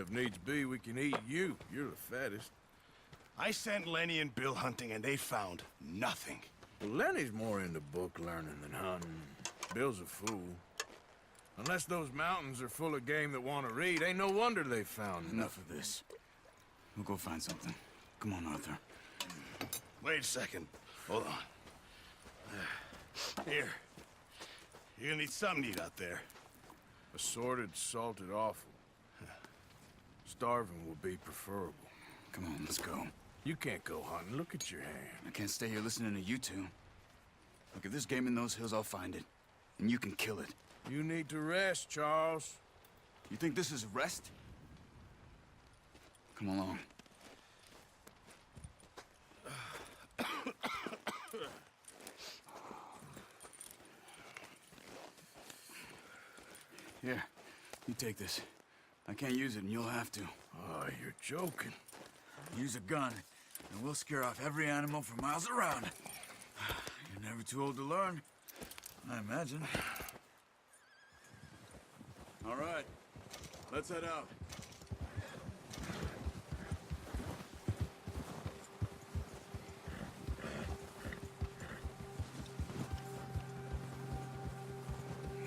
if needs be, we can eat you. You're the fattest. I sent Lenny and Bill hunting, and they found nothing. Well, Lenny's more into book learning than hunting. Bill's a fool. Unless those mountains are full of game that want to read, ain't no wonder they found Enough of this. We'll go find something. Come on, Arthur. Wait a second. Hold on. Here. You're gonna need something to eat out there. Assorted, salted offal. Starving would be preferable. Come on, let's go. You can't go hunting. Look at your hand. I can't stay here listening to you two. Look, if there's game in those hills, I'll find it. And you can kill it. You need to rest, Charles. You think this is rest? Come along. Here, you take this. I can't use it, and you'll have to. Oh, you're joking. Use a gun, and we'll scare off every animal for miles around. You're never too old to learn, I imagine. All right, let's head out.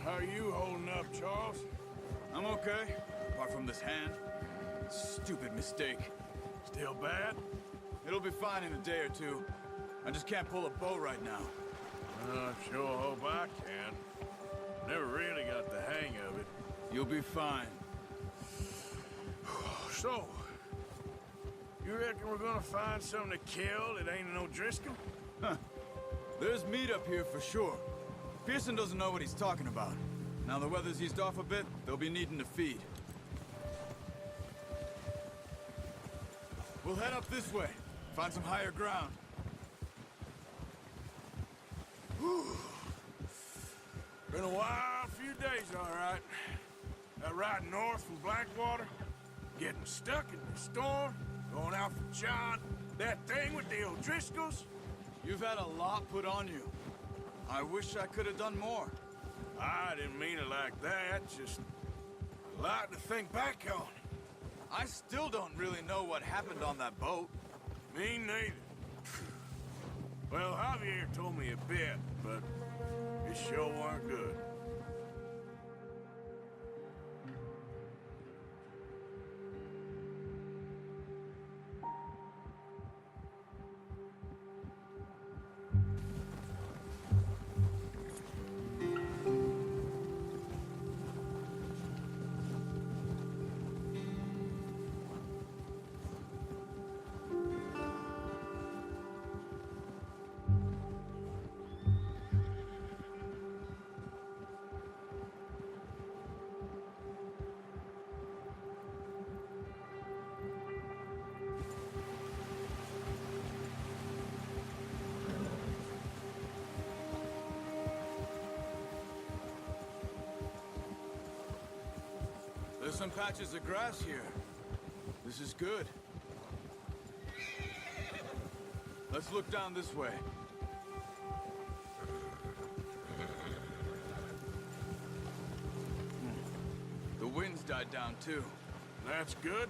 How are you holding up, Charles? I'm okay, apart from this hand. Stupid mistake. Still bad? It'll be fine in a day or two. I just can't pull a bow right now. Sure hope I can. Never really got the hang of it. You'll be fine. So, you reckon we're gonna find something to kill that ain't no Driscoll? Huh. There's meat up here for sure. Pearson doesn't know what he's talking about. Now the weather's eased off a bit, they'll be needing to feed. We'll head up this way. Find some higher ground. Whew. Been a wild few days, all right. That ride north from Blackwater, getting stuck in the storm, going out for John, that thing with the O'Driscolls. You've had a lot put on you. I wish I could have done more. I didn't mean it like that, just a lot to think back on. I still don't really know what happened on that boat. Me neither. Well, Javier told me a bit, but it sure weren't good. There's some patches of grass here. This is good. Let's look down this way. The wind's died down too. That's good.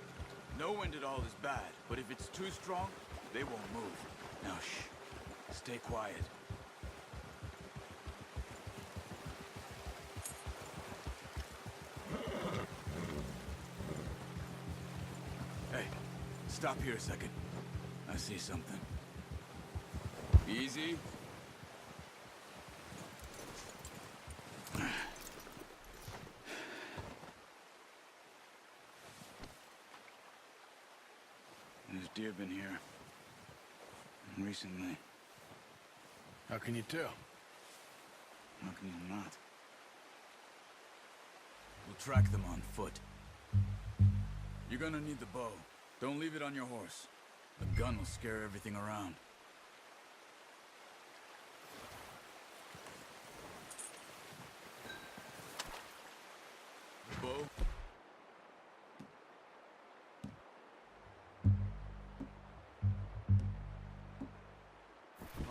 No wind at all is bad, but if it's too strong, they won't move. Now shh. Stay quiet. Hey, stop here a second. I see something. Easy. There's deer been here. Recently. How can you tell? How can you not? We'll track them on foot. You're gonna need the bow. Don't leave it on your horse. The gun will scare everything around. The bow.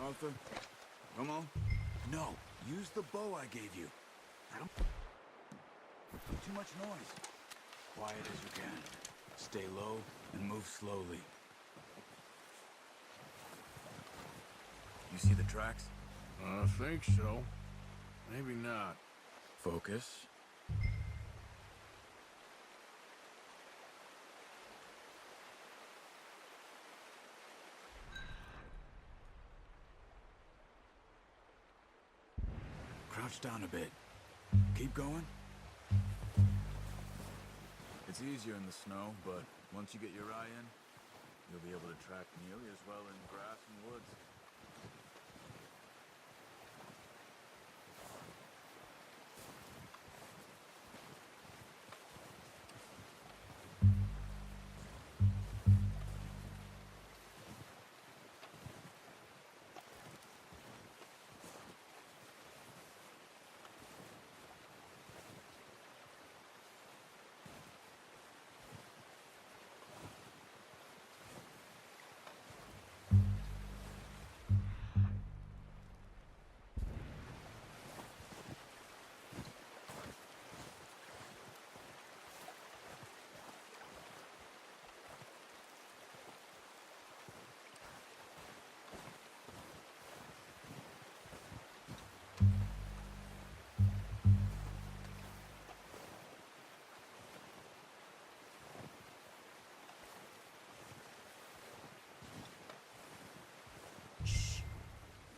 Arthur, come on. No, use the bow I gave you. Too much noise. Quiet as you can. stay low and move slowly. You see the tracks? I think so. Maybe not. Focus. Crouch down a bit. Keep going. It's easier in the snow, but once you get your eye in, you'll be able to track nearly as well in grass and woods.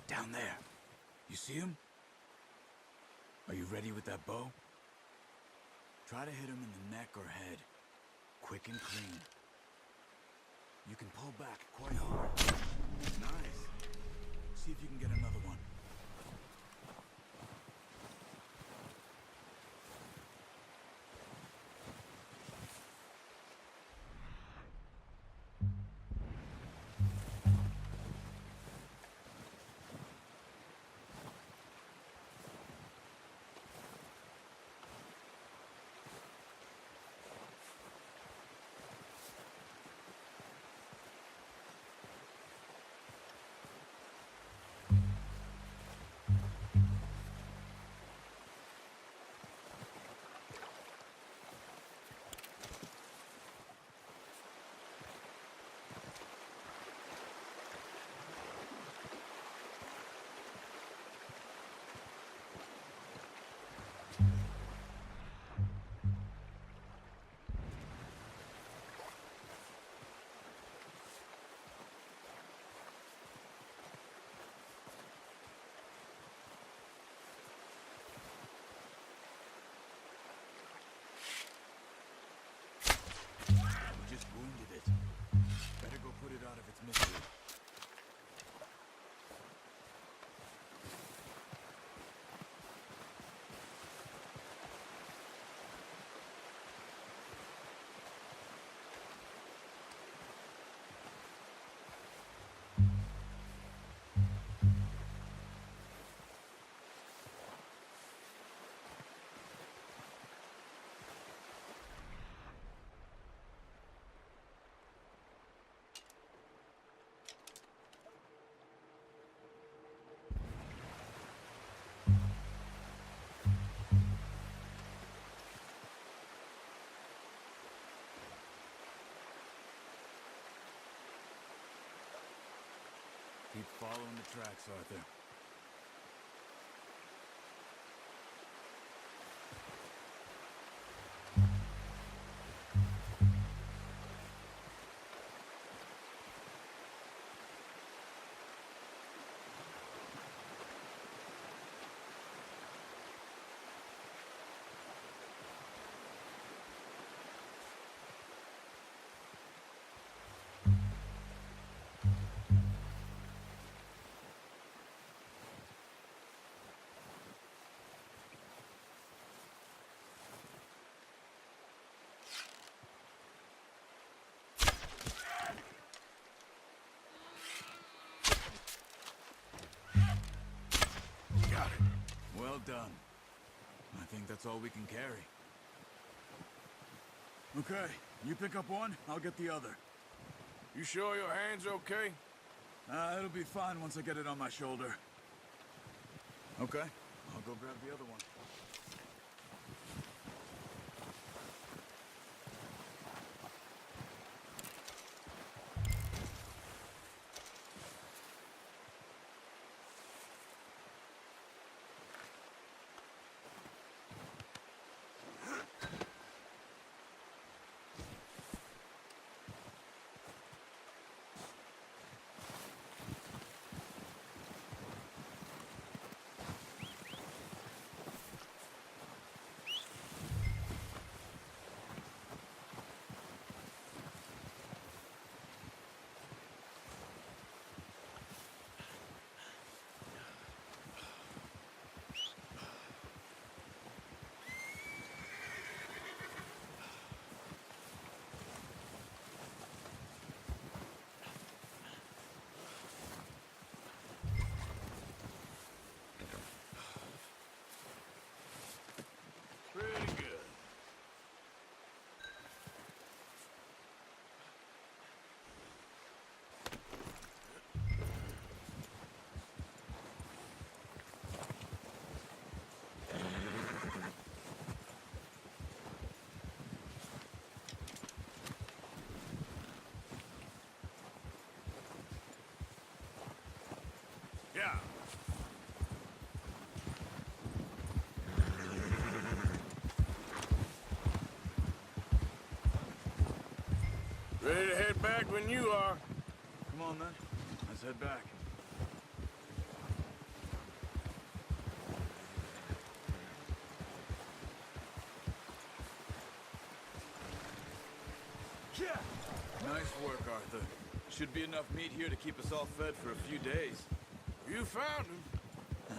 Down there. You see him? Are you ready with that bow? Try to hit him in the neck or head. Quick and clean. You can pull back quite hard. Nice. See if you can get another one. You just wounded it. Better go put it out of its misery. Keep following the tracks, Arthur. Got it. Well done. I think that's all we can carry. Okay, you pick up one, I'll get the other. You sure your hand's okay? It'll be fine once I get it on my shoulder. Okay, I'll go grab the other one. Ready to head back when you are. Come on, then. Let's head back. Yeah. Nice work, Arthur. Should be enough meat here to keep us all fed for a few days. You found him.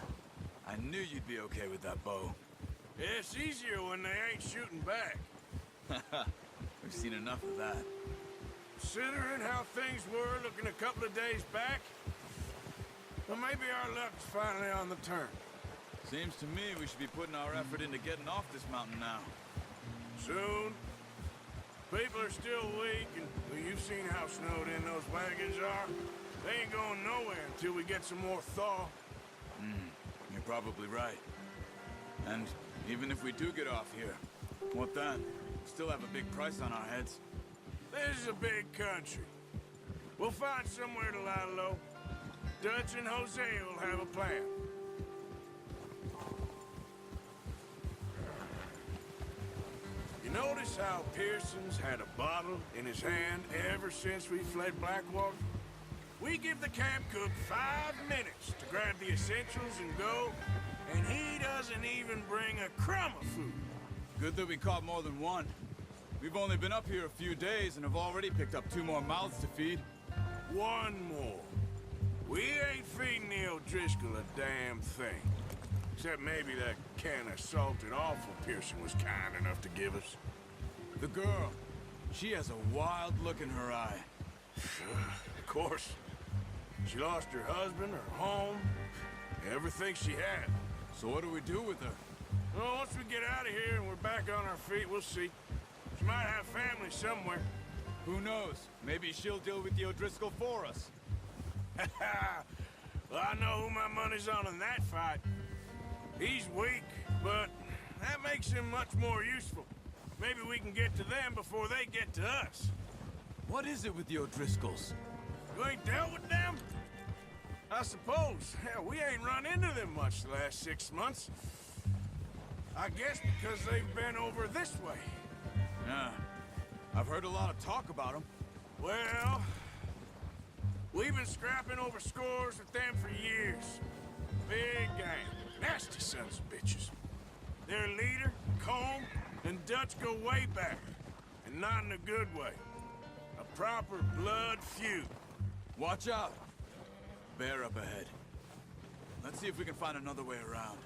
I knew you'd be okay with that bow. It's easier when they ain't shooting back. We've seen enough of that. Considering how things were looking a couple of days back, well, maybe our luck's finally on the turn. Seems to me we should be putting our effort into getting off this mountain now. Soon. People are still weak, and well, you've seen how snowed in those wagons are. They ain't going nowhere until we get some more thaw. You're probably right. And even if we do get off here, what then? We still have a big price on our heads. This is a big country. We'll find somewhere to lie low. Dutch and Jose will have a plan. You notice how Pearson's had a bottle in his hand ever since we fled Blackwater? We give the camp cook 5 minutes to grab the essentials and go, and he doesn't even bring a crumb of food. Good that we caught more than one. We've only been up here a few days and have already picked up 2 more mouths to feed. 1 more. We ain't feeding the O'Driscoll a damn thing. Except maybe that can of salted offal Pearson was kind enough to give us. The girl, she has a wild look in her eye. Of course. She lost her husband, her home, everything she had. So what do we do with her? Well, once we get out of here and we're back on our feet, we'll see. She might have family somewhere. Who knows? Maybe she'll deal with the O'Driscoll for us. Well, I know who my money's on in that fight. He's weak, but that makes him much more useful. Maybe we can get to them before they get to us. What is it with the O'Driscolls? You ain't dealt with them? I suppose. Hell, we ain't run into them much the last 6 months. I guess because they've been over this way. Yeah. I've heard a lot of talk about them. Well, we've been scrapping over scores with them for years. Big gang. Nasty sons of bitches. Their leader, Combe, and Dutch go way back. And not in a good way. A proper blood feud. Watch out. Bear up ahead. Let's see if we can find another way around.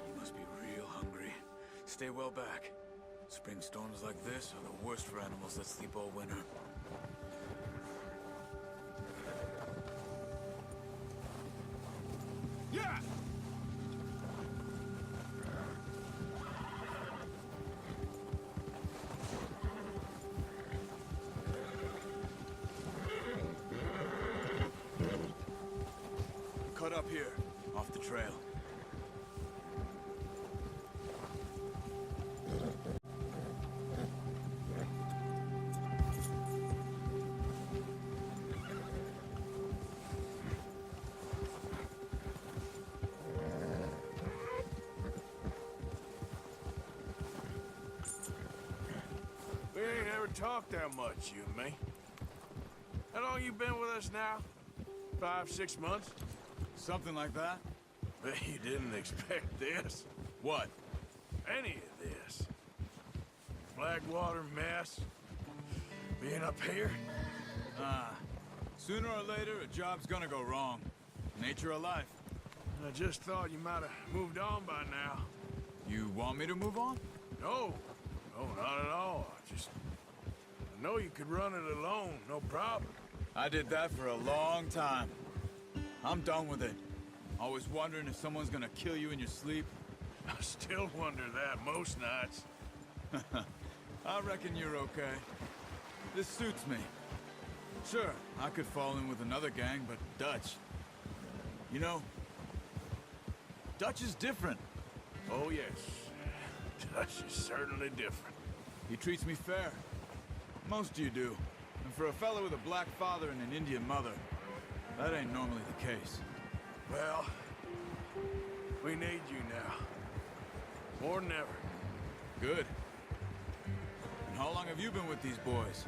You must be real hungry. Stay well back. Spring storms like this are the worst for animals that sleep all winter. Yeah! Cut up here, off the trail. We ain't ever talked that much, you and me. How long you been with us now? 5, 6 months? Something like that? Bet you didn't expect this. What? Any of this. Blackwater mess. Being up here. Sooner or later, a job's gonna go wrong. Nature of life. I just thought you might have moved on by now. You want me to move on? No. No, not at all. I know you could run it alone, no problem. I did that for a long time. I'm done with it. Always wondering if someone's gonna kill you in your sleep. I still wonder that most nights. I reckon you're okay. This suits me. Sure, I could fall in with another gang, but Dutch... You know, Dutch is different. Oh, yes. Dutch is certainly different. He treats me fair. Most of you do. And for a fellow with a black father and an Indian mother, that ain't normally the case. Well, we need you now. More than ever. Good. How long have you been with these boys?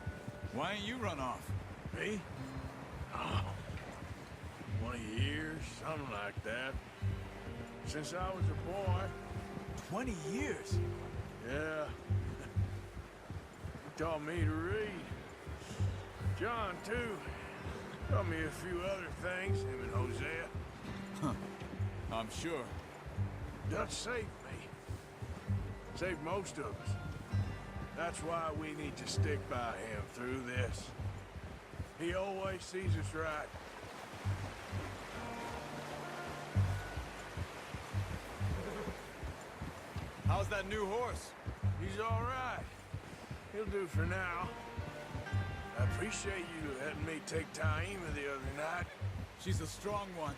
Why ain't you run off? Me? Oh, 20 years, something like that. Since I was a boy. 20 years? Yeah. He taught me to read. John, too. Taught me a few other things, him and Hosea. Huh. I'm sure. Dutch saved me. Saved most of us. That's why we need to stick by him through this. He always sees us right. How's that new horse? He's all right. He'll do for now. I appreciate you letting me take Taima the other night. She's a strong one.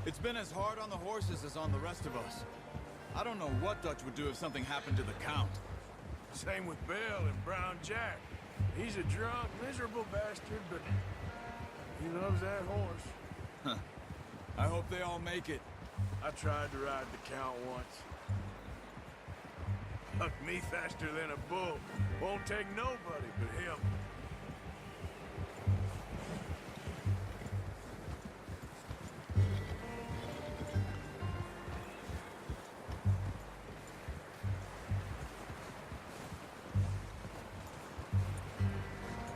It's been as hard on the horses as on the rest of us. I don't know what Dutch would do if something happened to the Count. Same with Bill and Brown Jack. He's a drunk, miserable bastard, but he loves that horse. Huh. I hope they all make it. I tried to ride the Count once. Hucked me faster than a bull. Won't take nobody but him.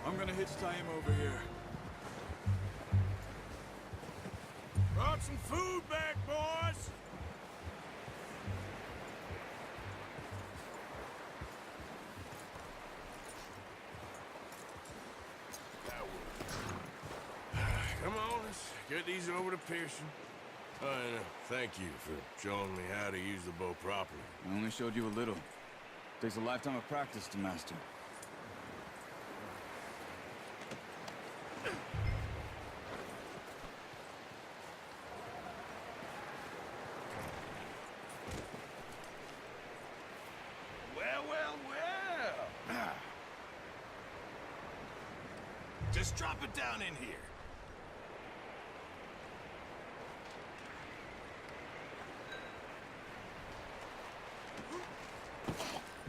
I'm gonna hitch Taima over here. Brought some food back, boys! Come on, let's get these over to Pearson. Oh, and thank you for showing me how to use the bow properly. I only showed you a little. Takes a lifetime of practice to master. Well, well, well. Just drop it down in here.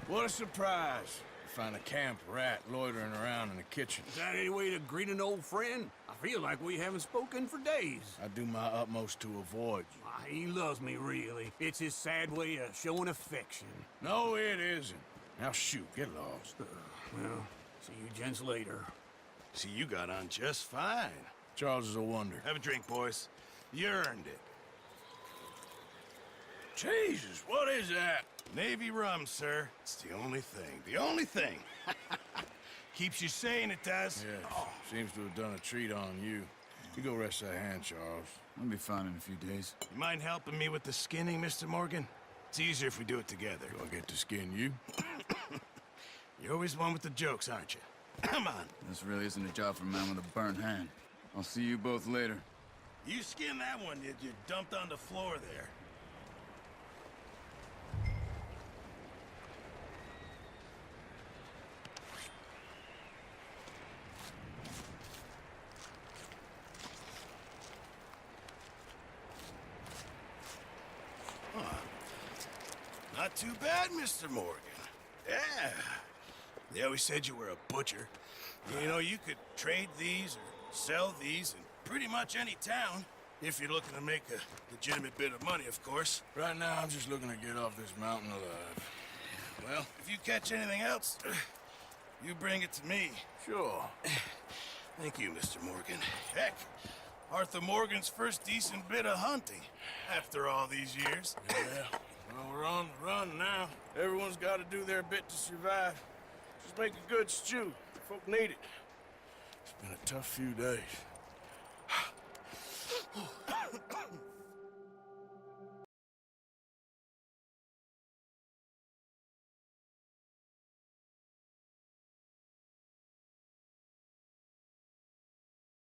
What a surprise. Find a camp rat loitering around in the kitchen. Is that any way to greet an old friend? I feel like we haven't spoken for days. I do my utmost to avoid you. Ah, he loves me, really. It's his sad way of showing affection. No, it isn't. Now shoot, get lost. Well, see you gents later. See, you got on just fine. Charles is a wonder. Have a drink, boys. You earned it. Jesus, what is that? Navy rum, sir. It's the only thing. The only thing. Keeps you sane, it does. Yeah, seems to have done a treat on you. You go rest that hand, Charles. I'll be fine in a few days. You mind helping me with the skinning, Mr. Morgan? It's easier if we do it together. Do I get to skin you? You're always one with the jokes, aren't you? Come on. This really isn't a job for a man with a burnt hand. I'll see you both later. You skinned that one you dumped on the floor there. Not too bad, Mr. Morgan. Yeah. They always said you were a butcher. You know, you could trade these or sell these in pretty much any town, if you're looking to make a legitimate bit of money, of course. Right now, I'm just looking to get off this mountain alive. Well, if you catch anything else, you bring it to me. Sure. Thank you, Mr. Morgan. Heck, Arthur Morgan's first decent bit of hunting after all these years. Yeah. Well, we're on the run now. Everyone's got to do their bit to survive. Just make a good stew. Folk need it. It's been a tough few days.